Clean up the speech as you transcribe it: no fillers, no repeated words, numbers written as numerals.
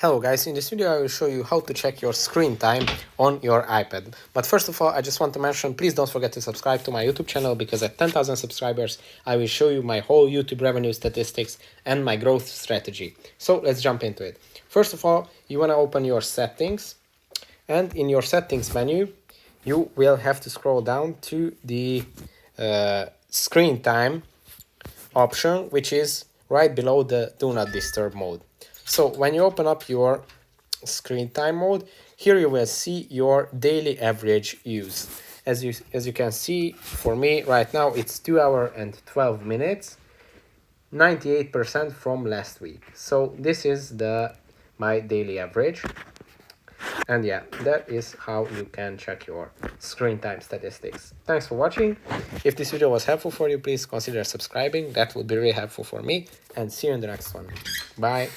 Hello guys, in this video I will show you how to check your screen time on your iPad. But first of all, I just want to mention, please don't forget to subscribe to my YouTube channel, because at 10,000 subscribers I will show you my whole YouTube revenue statistics and my growth strategy. So let's jump into it. First of all, you want to open your settings, and in your settings menu you will have to scroll down to the screen time option, which is right below the do not disturb mode. So when you open up your screen time mode, here you will see your daily average use. As you can see, for me right now it's 2 hours and 12 minutes, 98% from last week. So this is my daily average. And yeah, that is how you can check your screen time statistics. Thanks for watching. If this video was helpful for you, please consider subscribing. That would be really helpful for me. And see you in the next one. Bye.